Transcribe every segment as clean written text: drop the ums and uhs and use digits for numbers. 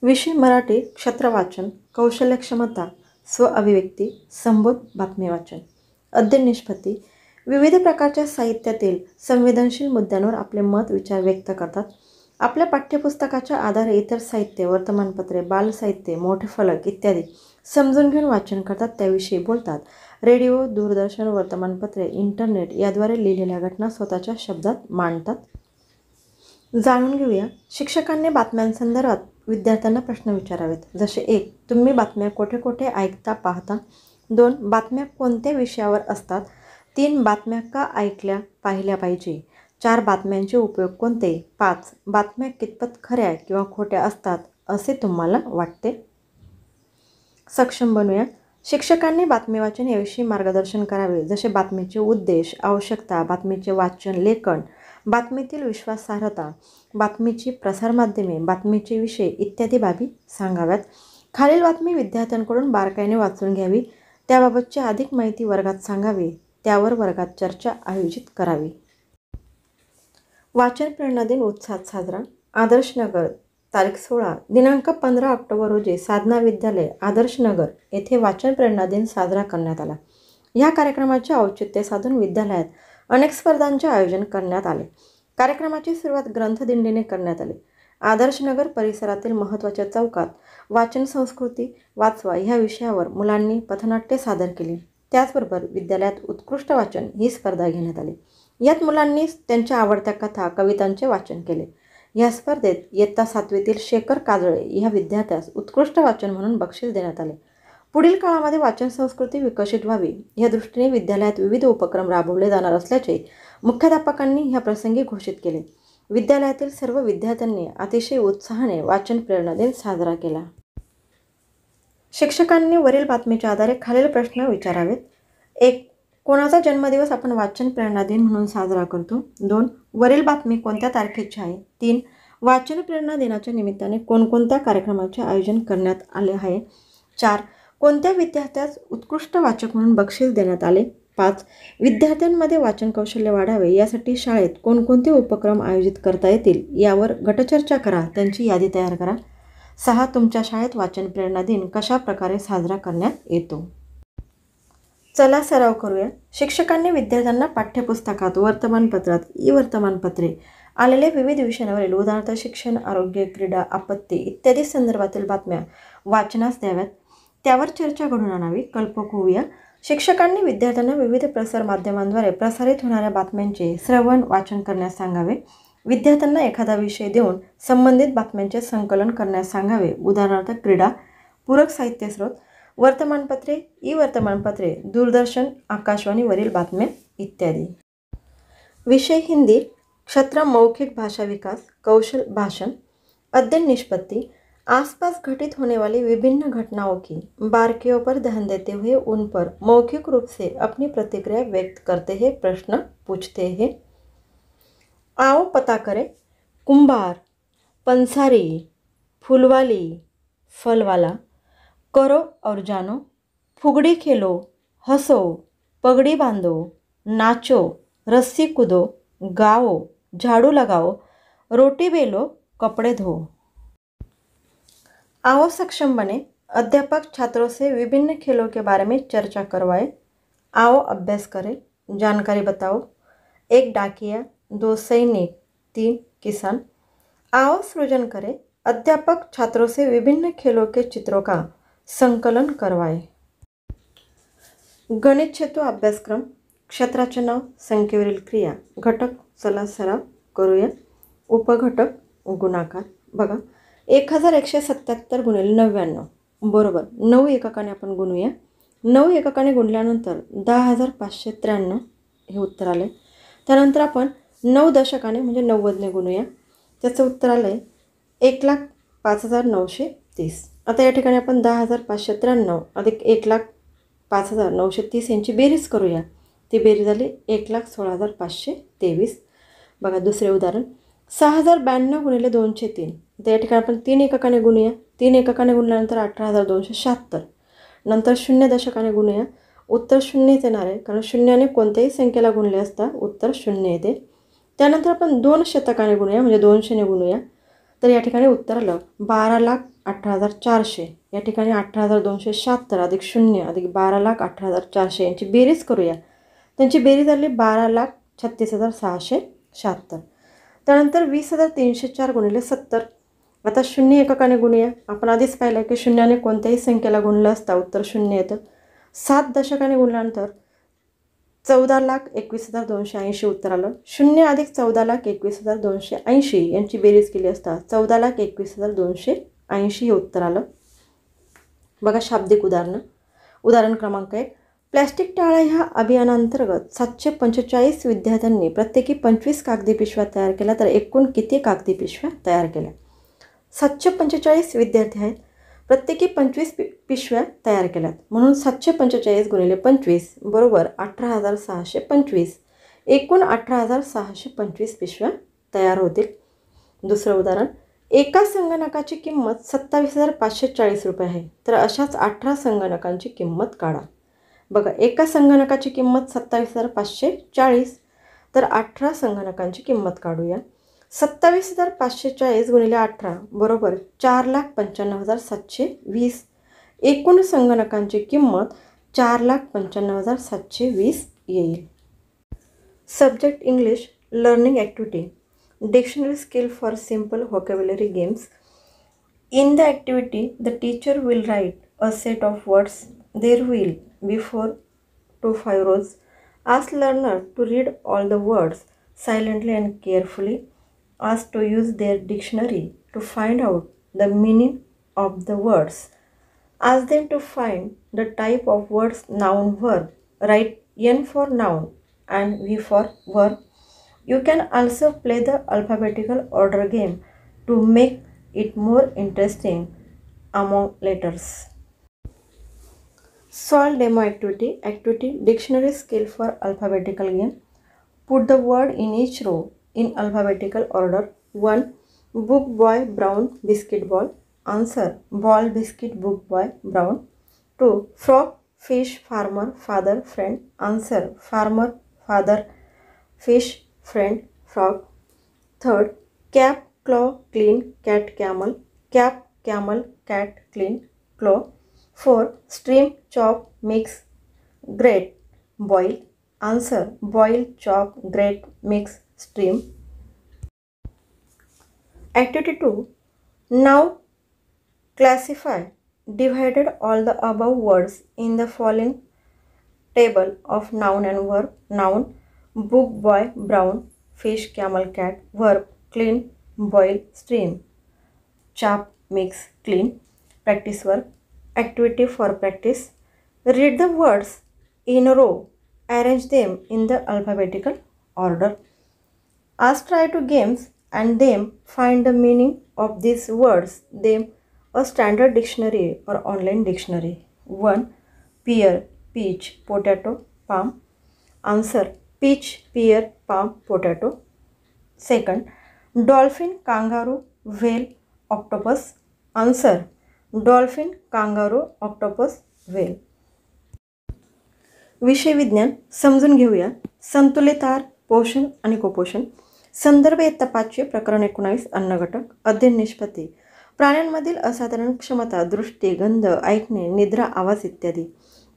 विषय मराठी क्षेत्र वाचन, कौशल्यक्षमता, स्व अभिव्यक्ती, संबोध बातमी वाचन. अध्ययन निष्पत्ती. विविध प्रकारच्या साहित्यातील संवेदनशील मुद्द्यांवर आपले मत विचार व्यक्त करतात. आपल्या पाठ्यपुस्तकाच्या आधारे इतर साहित्य, वर्तमानपत्रे, बालसाहित्य, मोठे फलक इत्यादी समजून घेऊन वाचन करतात, त्याविषयी बोलतात. रेडिओ, दूरदर्शन, वर्तमानपत्रे, इंटरनेट याद्वारे लिहिलेल्या घटना स्वतःच्या शब्दात मांडतात. जाणून घेऊया. शिक्षकांनी बातम्यांसंदर्भात विद्यार्थ्यांना प्रश्न विचारावेत. जसे 1. तुम्ही बातम्या कोठे कोठे ऐकता पाहता? 2. बातम्या कोणत्या विषयावर असतात? 3. बातम्या का ऐकल्या पाहिल्या पाहिजे? 4. बातम्यांचे उपयोग कोणते? 5. बातम्या कितपत खऱ्या किंवा खोट्या असतात असे तुम्हाला वाटते? सक्षम बनूया. शिक्षकांनी बातमी वाचन याविषयी मार्गदर्शन करावे. जसे बातमीचे उद्देश, आवश्यकता, बातमीचे वाचन, लेखन, बातमीतील विश्वासार्हता, बातमीची प्रसारमाध्यमे, बातमीचे विषय इत्यादी बाबी सांगाव्यात. खालील बातमी विद्यार्थ्यांकडून बारकाईने वाचून घ्यावी. त्याबाबतची अधिक माहिती वर्गात सांगावी. त्यावर वर्गात चर्चा आयोजित करावी. वाचन प्रेरणा दिन उत्साहात साजरा. आदर्शनगर, तारीख 16 दिनांक 15 ऑक्टोबर रोजी साधना विद्यालय, आदर्शनगर येथे वाचन प्रेरणा दिन साजरा करण्यात आला. या कार्यक्रमाचे औचित्य साधून विद्यालयात अनेक स्पर्धांचे आयोजन करण्यात आले. कार्यक्रमाची सुरुवात ग्रंथदिंडीने करण्यात आली. आदर्शनगर परिसरातील महत्त्वाच्या चौकात वाचन संस्कृती वाचवा ह्या विषयावर मुलांनी पथनाट्य सादर केले. त्याचबरोबर विद्यालयात उत्कृष्ट वाचन ही स्पर्धा घेण्यात आली. यात मुलांनी त्यांच्या आवडत्या कथा, कवितांचे वाचन केले. या स्पर्धेत इयत्ता 7वीतील शेखर काजळे ह्या विद्यार्थ्यास उत्कृष्ट वाचन म्हणून बक्षीस देण्यात आले. पुढील काळामध्ये वाचन संस्कृती विकसित व्हावी या दृष्टीने विद्यालयात विविध उपक्रम राबवले जाणार असल्याचे मुख्याध्यापकांनी ह्या प्रसंगी घोषित केले. विद्यालयातील सर्व विद्यार्थ्यांनी अतिशय उत्साहाने वाचन प्रेरणा दिन साजरा केला. शिक्षकांनी वरील बातमीच्या आधारे खालील प्रश्न विचारावेत. 1. कोणाचा जन्मदिवस आपण वाचन प्रेरणा दिन म्हणून साजरा करतो? 2. वरील बातमी कोणत्या तारखेची आहे? 3. वाचन प्रेरणा दिनाच्या निमित्ताने कोणकोणत्या कार्यक्रमाचे आयोजन करण्यात आले आहे? 4. कोणत्या विद्यार्थ्यास उत्कृष्ट वाचक म्हणून बक्षीस देण्यात आले? 5. विद्यार्थ्यांमध्ये वाचन कौशल्य वाढावे यासाठी शाळेत कोणकोणते उपक्रम आयोजित करता येतील यावर गटचर्चा करा, त्यांची यादी तयार करा. 6. तुमच्या शाळेत वाचन प्रेरणा दिन कशा प्रकारे साजरा करण्यात येतो? चला सराव करूया. शिक्षकांनी विद्यार्थ्यांना पाठ्यपुस्तकात, वर्तमानपत्रात, वर्तमानपत्रे आलेले विविध विषयांवरील उदाहरणार्थ शिक्षण, आरोग्य, क्रीडा, आपत्ती इत्यादी संदर्भातील बातम्या वाचनास द्याव्यात. त्यावर चर्चा घडून आणावी. कल्पक होऊया. शिक्षकांनी विद्यार्थ्यांना विविध प्रसार माध्यमांद्वारे प्रसारित होणाऱ्या बातम्यांचे श्रवण वाचन करण्यास सांगावे. विद्यार्थ्यांना एखादा विषय देऊन संबंधित बातम्यांचे संकलन करण्यास सांगावे. उदाहरणार्थ क्रीडा, पूरक साहित्य स्रोत, वर्तमानपत्रे, वर्तमानपत्रे, दूरदर्शन, आकाशवाणीवरील बातम्या इत्यादी. विषय हिंदी, क्षेत्र मौखिक भाषा विकास, कौशल भाषण. अध्ययन निष्पत्ति. आसपास घटित होने वाली विभिन्न घटनाओं की बारीकियों पर ध्यान देते हुए उन पर मौखिक रूप से अपनी प्रतिक्रिया व्यक्त करते हैं, प्रश्न पूछते हैं. आओ पता करें. कुंभार, पंसारी, फूलवाली, फलवाला. करो और जानो. फुगड़ी खेलो, हंसो, पगड़ी बांधो, नाचो, रस्सी कूदो, गाओ, झाड़ू लगाओ, रोटी बेलो, कपड़े धो. आओ सक्षम बने. अध्यापक छात्रों से विभिन्न खेलों के बारे में चर्चा करवाए. आओ अभ्यास करें. जानकारी बताओ. 1 डाकिया, 2 सैनिक, 3 किसान. आओ सृजन करें. अध्यापक छात्रों से विभिन्न खेलों के चित्रों का संकलन करवाए. गणित क्षेत्र अभ्यासक्रम. क्षेत्राचे नाव, संख्येवरील क्रिया, घटक चला सराव करूया. उपघटक, गुणाकार. बघा 1177 गुणिले 99 बरोबर 9 एककाने आपण गुणूया. 9 एककाने गुणल्यानंतर 10,593 हे उत्तर आले. त्यानंतर आपण 9 दशकाने म्हणजे 90ने गुणूया. त्याचं उत्तर आलं आहे 1,05,930. आता या ठिकाणी आपण 10,593 अधिक 1,05,930 यांची बेरीज करूया. ती बेरीज झाली 1,16,523. बघा दुसरे उदाहरण 6,092 गुणिले 203. तर या ठिकाणी आपण 3 एककाने गुणूया. 3 एककाने गुणल्यानंतर 18,276. नंतर 0 दशकाने गुणूया. उत्तर 0च येणार आहे, कारण शून्याने कोणत्याही संख्येला गुणले असता उत्तर 0 येते. त्यानंतर आपण 2 शतकाने गुणूया, म्हणजे 200ने गुणूया. तर या ठिकाणी उत्तर आलं 18,400 या ठिकाणी 18,276 अधिक 0 अधिक 12,18,400 यांची बेरीज करूया. त्यांची बेरीज आली 12,36,676. त्यानंतर 20,304 गुणिले 70. आता शून्य एककाने गुणूया. आपण आधीच पाहिलं की शून्याने कोणत्याही संख्येला गुणलं असता उत्तर 0 येतं. 7 दशकाने गुणल्यानंतर 14,21,280 उत्तर आलं. 0 अधिक 14,21,280 यांची बेरीज केली असता 14,21,280 हे उत्तर आलं. बघा शाब्दिक उदाहरणं. उदाहरण क्रमांक 1. प्लॅस्टिक टाळा ह्या अभियानांतर्गत 745 विद्यार्थ्यांनी प्रत्येकी 25 कागदी पिशव्या तयार केल्या, तर एकूण किती कागदी पिशव्या तयार केल्या? 745 विद्यार्थी आहेत, प्रत्येकी 25 पिशव्या तयार केल्यात, म्हणून 745 गुणिले 25 बरोबर 18,625. एकूण 18,625 पिशव्या तयार होतील. दुसरं उदाहरण. एका संगणकाची किंमत 27,540 रुपये आहे, तर अशाच 18 संगणकांची किंमत काढा. बघा, एका संगणकाची किंमत 27,540, तर 18 संगणकांची किंमत काढूया. 27,540 गुणिले 18 बरोबर 4,95,720. एकूण संगणकांची किंमत 4,95,720 येईल. Subject English learning activity. Dictionary skill for simple vocabulary games. In the activity, the teacher will write a set of words. There will be 4 to 5 rows. Ask learner to read all the words silently and carefully. Ask to use their dictionary to find out the meaning of the words. Ask them to find the type of words noun verb. Write N for noun and V for verb. You can also play the alphabetical order game to make it more interesting among letters. Solve demo activity. Activity dictionary skill for alphabetical game. Put the word in each row in alphabetical order. 1. Book boy brown biscuit ball. Answer ball biscuit book boy brown. 2. Frog fish farmer father friend. Answer farmer father fish friend frog. 3rd. Cap claw clean cat camel. Cap camel cat clean claw. 4. Stream chop mix grate boil. Answer boil chop grate mix stream. Activity 2. Now classify divided all the above words in the following table of noun and verb. Noun book boy brown fish camel cat. Verb clean boil stream chop mix clean. Practice work. Activity for practice. Read the words in a row. Arrange them in the alphabetical order. Ask try to games and them find the meaning of these words. Them a standard dictionary or online dictionary. 1. Pear peach potato palm. Answer peach pear palm potato. 2nd. Dolphin kangaroo whale octopus. Answer dolphin kangaroo octopus whale. विषय विज्ञान समजून घेऊया. संतुलित आहार, पोषण आणि कुपोषण. संदर्भ इयत्ता 5 प्रकरण 19 अन्न घटक. अध्ययन निष्पत्ती. प्राण्यांमधील असाधारण क्षमता दृष्टी गंध ऐकणे निद्रा आवाज इत्यादी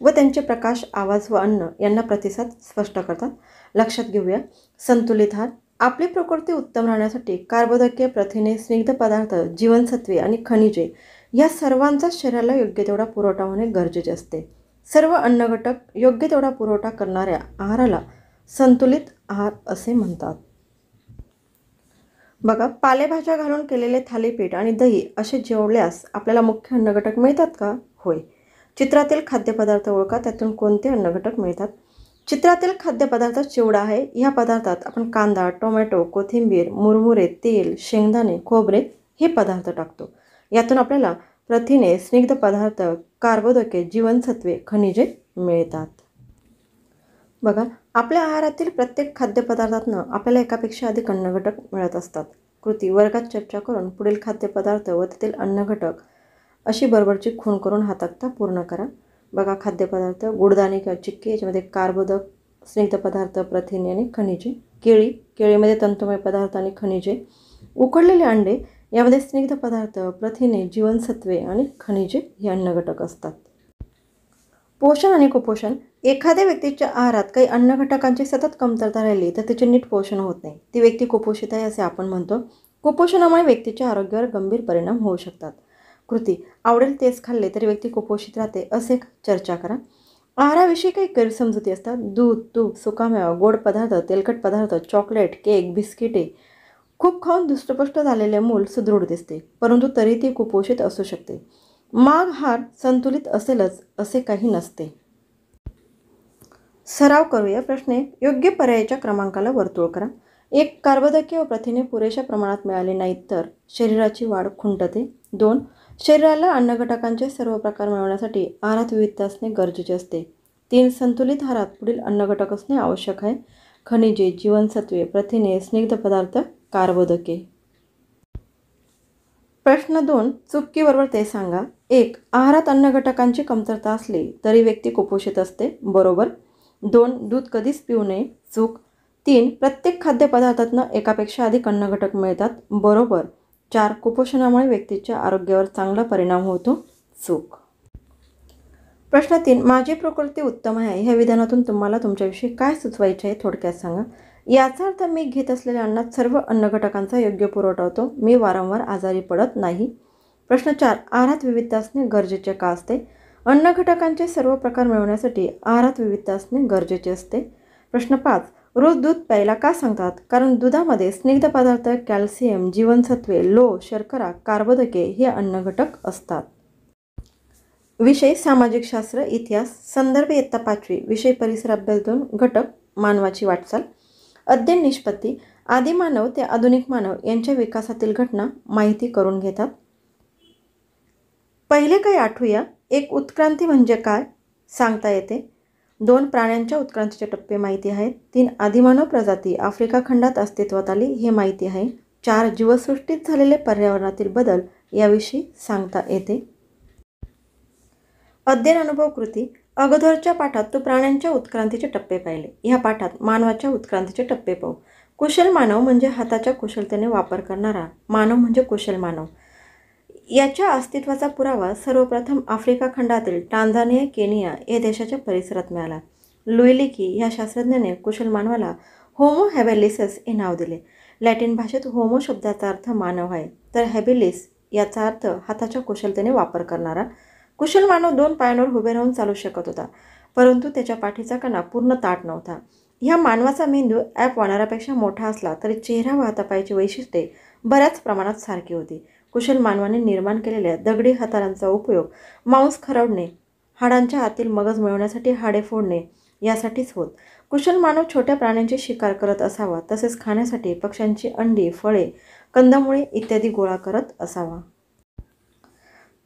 व त्यांचे प्रकाश आवाज व अन्न यांना प्रतिसाद स्पष्ट करतात. लक्षात घेऊया. संतुलित आहार. आपली प्रकृती उत्तम राहण्यासाठी कार्बोदके प्रथिने स्निग्ध पदार्थ जीवनसत्वे आणि खनिजे या सर्वांचा शरीराला योग्य तेवढा पुरवठा होणे गरजेचे असते. सर्व अन्न घटक योग्य तेवढा पुरवठा करणाऱ्या आहाराला संतुलित आहार असे म्हणतात. बघा, पालेभाज्या घालून केलेले थालीपीठ आणि दही असे जेवल्यास आपल्याला मुख्य अन्न घटक मिळतात का? होय. चित्रातील खाद्यपदार्थ ओळखा, त्यातून कोणते अन्न घटक मिळतात? चित्रातील खाद्यपदार्थ चिवडा आहे. या पदार्थात आपण कांदा टोमॅटो कोथिंबीर मुरमुरे तेल शेंगदाणे खोबरे हे पदार्थ टाकतो. यातून आपल्याला प्रथिने स्निग्ध पदार्थ कार्बोदके जीवनसत्वे खनिजे मिळतात. बघा, आपल्या आहारातील प्रत्येक खाद्यपदार्थातून आपल्याला एकापेक्षा अधिक अन्न घटक मिळत असतात. कृती. वर्गात चर्चा करून पुढील खाद्यपदार्थ व त्यातील अन्न घटक अशी बरोबरची खूण करून हा तक्ता पूर्ण करा. बघा, खाद्यपदार्थ गुडदाणे किंवा चिक्की याच्यामध्ये कार्बोदक स्निग्ध पदार्थ प्रथिने आणि खनिजे. केळी केळीमध्ये तंतुमय पदार्थ आणि खनिजे. उकडलेले अंडे यामध्ये स्निग्ध पदार्थ, प्रथिने, जीवनसत्वे आणि खनिजे हे अन्न घटक असतात. पोषण आणि कुपोषण. एखाद्या व्यक्तीच्या आहारात काही अन्न घटकांची सतत कमतरता राहिली तर त्याचे नीट पोषण होत नाही. ती व्यक्ती कुपोषित आहे असे आपण म्हणतो. कुपोषणामुळे व्यक्तीच्या आरोग्यावर गंभीर परिणाम होऊ शकतात. कृती. आवडेल तेच खाल्ले तरी व्यक्ती कुपोषित राहते असे चर्चा करा. आहाराविषयी काही गैरसमजुती असतात. दूध, तूप, सुकामेवा, गोड पदार्थ, तेलकट पदार्थ, चॉकलेट, केक, बिस्किटे खूप खाऊन धष्टपुष्ट झालेले मूल सुदृढ दिसते, परंतु तरी ती कुपोषित असू शकते. आहार संतुलित असेलच असे काही नसते. सराव करूया. प्रश्न 1. योग्य पर्यायाच्या क्रमांकाला वर्तुळ करा. 1. कार्बोदके व प्रथिने पुरेशा प्रमाणात मिळाले नाहीत तर शरीराची वाढ खुंटते. 2. शरीराला अन्नघटकांचे सर्व प्रकार मिळवण्यासाठी आहारात विविधता असणे गरजेचे असते. 3. संतुलित आहारात पुढील अन्नघटक असणे आवश्यक आहे: खनिजे, जीवनसत्वे, प्रथिने, स्निग्ध पदार्थ, कार्बोदके. प्रश्न 2. चुकीबरोबर ते सांगा. 1. आहारात अन्नघटकांची कमतरता असली तरी व्यक्ती कुपोषित असते. बरोबर. 2. दूध कधीच पिऊ नये. चूक. 3. प्रत्येक खाद्यपदार्थातून एकापेक्षा अधिक अन्नघटक मिळतात. बरोबर. 4. कुपोषणामुळे व्यक्तीच्या आरोग्यावर चांगला परिणाम होतो. चूक. प्रश्न 3. माझी प्रकृती उत्तम आहे ह्या विधानातून तुम्हाला तुमच्याविषयी काय सुचवायचे आहे थोडक्यात सांगा. याचा अर्थ मी घेत असलेल्या अन्नात सर्व अन्नघटकांचा योग्य पुरवठा होतो. मी वारंवार आजारी पडत नाही. प्रश्न 4. आहारात विविधता असणे गरजेचे का असते? अन्नघटकांचे सर्व प्रकार मिळवण्यासाठी आहारात विविधता असणे गरजेचे असते. प्रश्न 5. रोज दूध प्यायला का सांगतात? कारण दुधामध्ये स्निग्ध पदार्थ, कॅल्शियम, जीवनसत्वे, लोह, शर्करा, कार्बोदके हे अन्नघटक असतात. विषय सामाजिक शास्त्र, इतिहास. संदर्भ इयत्ता 5वी. विषय परिसर अभ्यास 2. घटक मानवाची वाटचाल. अध्ययन निष्पत्ती. आदिमानव ते आधुनिक मानव यांच्या विकासातील घटना माहिती करून घेतात. पहिले काही आठवूया. 1. उत्क्रांती म्हणजे काय सांगता येते. 2. प्राण्यांच्या उत्क्रांतीचे टप्पे माहिती आहेत. 3. आदिमानव प्रजाती आफ्रिका खंडात अस्तित्वात आली हे माहिती आहे. 4. जीवसृष्टीत झालेले पर्यावरणातील बदल याविषयी सांगता येते. अध्ययन अनुभव कृती. अगोदरच्या पाठात तू प्राण्यांच्या उत्क्रांतीचे टप्पे पाहिले. ह्या पाठात मानवाच्या उत्क्रांतीचे टप्पे पाहू. कुशल मानव म्हणजे हाताच्या कुशलतेने वापर करणारा मानव म्हणजे कुशल मानव. याच्या अस्तित्वाचा पुरावा सर्वप्रथम आफ्रिका खंडातील टांझानिया, केनिया या देशाच्या परिसरात मिळाला. लुईलिकी ह्या शास्त्रज्ञाने कुशल मानवाला होमो हॅबिलिस हे नाव दिले. लॅटिन भाषेत होमो शब्दाचा अर्थ मानव आहे, तर हॅबिलिस याचा अर्थ हाताच्या कुशलतेने वापर करणारा. कुशल मानव 2 पायांवर उभे राहून चालू शकत होता, परंतु त्याच्या पाठीचा कणा पूर्ण ताठ नव्हता. ह्या मानवाचा मेंदू ॲप वानरापेक्षा मोठा असला तरी चेहरा व हातापायाची वैशिष्ट्ये बऱ्याच प्रमाणात सारखी होती. कुशल मानवाने निर्माण केलेल्या दगडी हाताळांचा उपयोग मांस खरवणे, हाडांच्या आतील मगज मिळवण्यासाठी हाडे फोडणे यासाठीच होत. कुशल मानव छोट्या प्राण्यांची शिकार करत असावा, तसेच खाण्यासाठी पक्ष्यांची अंडी, फळे, कंदमुळे इत्यादी गोळा करत असावा.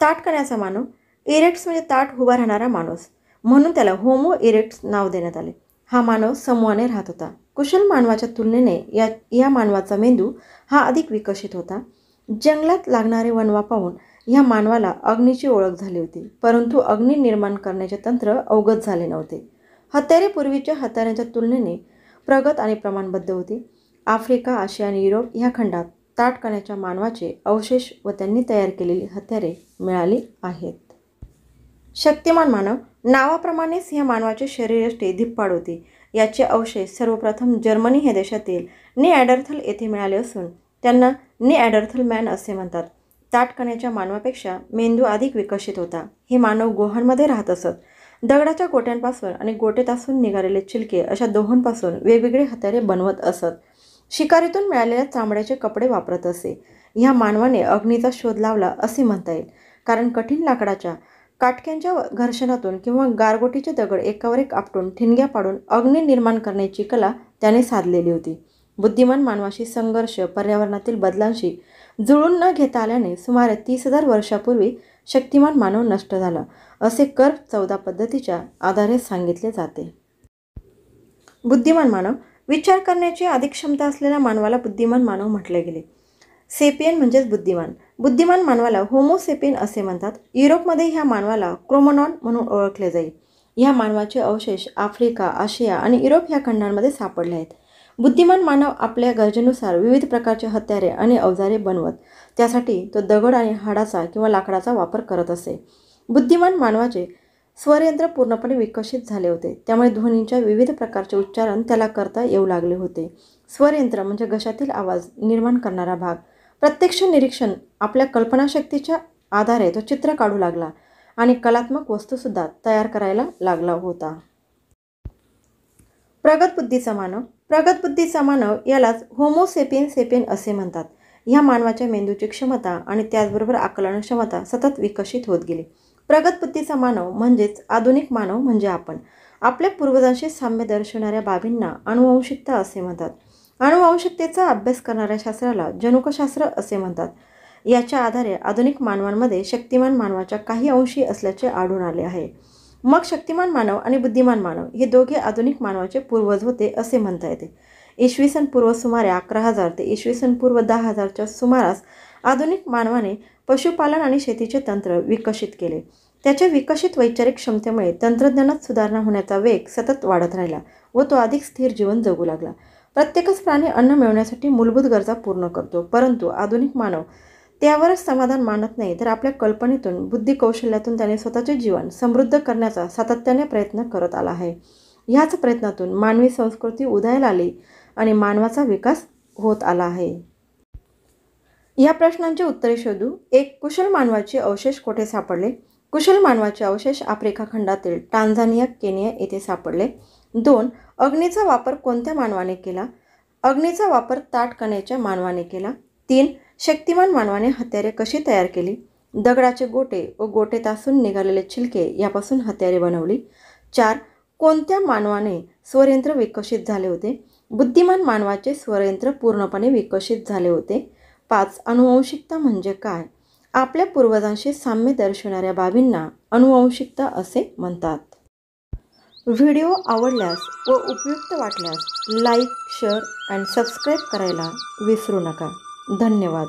ताठ कण्याचा मानव. इरेक्ट्स म्हणजे ताठ उभा राहणारा माणूस, म्हणून त्याला होमो इरेक्ट्स नाव देण्यात आले. हा मानव समूहाने राहत होता. कुशल मानवाच्या तुलनेने या मानवाचा मेंदू हा अधिक विकसित होता. जंगलात लागणारे वणवा पाहून ह्या मानवाला अग्नीची ओळख झाली होती, परंतु अग्नी निर्माण करण्याचे तंत्र अवगत झाले नव्हते. हत्यारे पूर्वीच्या हत्यारांच्या तुलनेने प्रगत आणि प्रमाणबद्ध होती. आफ्रिका, आशिया आणि युरोप ह्या खंडात ताठ कण्याच्या मानवाचे अवशेष व त्यांनी तयार केलेली हत्यारे मिळाली आहेत. शक्तिमान मानव. नावाप्रमाणेच ह्या मानवाचे शरीरयष्टी धिप्पाड होती. याचे अवशेष सर्वप्रथम जर्मनी ह्या देशातील निॲडरथल येथे मिळाले असून त्यांना निॲडरथल मॅन असे म्हणतात. ताठ कण्याच्या मानवापेक्षा मेंदू अधिक विकसित होता. हे मानव गुहांमध्ये राहत असत. दगडाच्या गोट्यांपासून आणि गोटेतासून निघालेले चिलके अशा दोहोंपासून वेगवेगळे हत्यारे बनवत असत. शिकारीतून मिळालेल्या चामड्याचे कपडे वापरत असे. ह्या मानवाने अग्नीचा शोध लावला असे म्हणता येईल, कारण कठीण लाकडाच्या काटक्यांच्या घर्षणातून किंवा गारगोटीचे दगड एकावर एक आपटून ठिणग्या पाडून अग्नी निर्माण करण्याची कला त्याने साधलेली होती. बुद्धिमान मानवाशी संघर्ष पर्यावरणातील बदलांशी जुळून न घेता आल्याने सुमारे 30,000 वर्षापूर्वी शक्तिमान मानव नष्ट झाला असे कर्ब 14 पद्धतीच्या आधारे सांगितले जाते. बुद्धिमान मानव. विचार करण्याची अधिक क्षमता असलेल्या मानवाला बुद्धिमान मानव म्हटले गेले. सेपियन म्हणजेच बुद्धिमान. बुद्धिमान मानवाला होमो सेपियन असे म्हणतात. युरोपमध्ये ह्या मानवाला क्रोमोनॉन म्हणून ओळखले जाईल. ह्या मानवाचे अवशेष आफ्रिका, आशिया आणि युरोप ह्या खंडांमध्ये सापडले आहेत. बुद्धिमान मानव आपल्या गरजेनुसार विविध प्रकारचे हत्यारे आणि अवजारे बनवत त्यासाठी तो दगड आणि हाडाचा किंवा लाकडाचा वापर करत असे. बुद्धिमान मानवाचे स्वरयंत्र पूर्णपणे विकसित झाले होते, त्यामुळे ध्वनींच्या विविध प्रकारचे उच्चारण त्याला करता येऊ लागले होते. स्वरयंत्र म्हणजे घशातील आवाज निर्माण करणारा भाग. प्रत्यक्ष निरीक्षण आपल्या कल्पनाशक्तीच्या आधारे तो चित्र काढू लागला आणि कलात्मक वस्तूसुद्धा तयार करायला लागला होता. प्रगत बुद्धीचा मानव. प्रगत बुद्धीचा मानव यालाच होमो सेपियन सेपियन असे म्हणतात. ह्या मानवाच्या मेंदूची क्षमता आणि त्याचबरोबर आकलन क्षमता सतत विकसित होत गेली. प्रगत बुद्धीचा मानव म्हणजेच आधुनिक मानव म्हणजे आपण. आपल्या पूर्वजांशी साम्य दर्शवणाऱ्या बाबींना आनुवंशिकता असे म्हणतात. आनुवंशिकतेचा अभ्यास करणाऱ्या शास्त्राला जनुकशास्त्र असे म्हणतात. याच्या आधारे आधुनिक मानवांमध्ये शक्तिमान मानवाच्या काही अंशी असल्याचे आढळून आले आहे. मग शक्तिमान मानव आणि बुद्धिमान मानव हे दोघे आधुनिक मानवाचे पूर्वज होते असे म्हणता येते. इसवी सन पूर्व सुमारे 11,000 ते इसवी सन पूर्व 10,000च्या सुमारास आधुनिक मानवाने पशुपालन आणि शेतीचे तंत्र विकसित केले. त्याच्या विकसित वैचारिक क्षमतेमुळे तंत्रज्ञानात सुधारणा होण्याचा वेग सतत वाढत राहिला व तो अधिक स्थिर जीवन जगू लागला. प्रत्येकच प्राणी अन्न मिळवण्यासाठी मूलभूत गरजा पूर्ण करतो, परंतु आधुनिक मानव त्यावरच समाधान मानत नाही, तर आपल्या कल्पनेतून बुद्धी कौशल्यातून त्याने स्वतःचे जीवन समृद्ध करण्याचा सातत्याने प्रयत्न करत आला आहे. ह्याच प्रयत्नातून मानवी संस्कृती उदयाला आली आणि मानवाचा विकास होत आला आहे. या प्रश्नांची उत्तरे शोधू. 1. कुशल मानवाचे अवशेष कोठे सापडले? कुशल मानवाचे अवशेष आफ्रिका खंडातील टांझानिया, केनिया येथे सापडले. 2. अग्नीचा वापर कोणत्या मानवाने केला? अग्नीचा वापर ताठ कण्याच्या मानवाने केला. 3. शक्तिमान मानवाने हत्यारे कशी तयार केली? दगडाचे गोटे व गोटे तासून निघालेले छिलके यापासून हत्यारे बनवली. 4. कोणत्या मानवाने स्वरयंत्र विकसित झाले होते? बुद्धिमान मानवाचे स्वरयंत्र पूर्णपणे विकसित झाले होते. 5. अनुवंशिकता म्हणजे काय? आपल्या पूर्वजांशी साम्य दर्शवणाऱ्या बाबींना अनुवंशिकता असे म्हणतात. व्हिडिओ आवडल्यास व उपयुक्त वाटल्यास लाईक, शेअर आणि सबस्क्राईब करायला विसरू नका. धन्यवाद.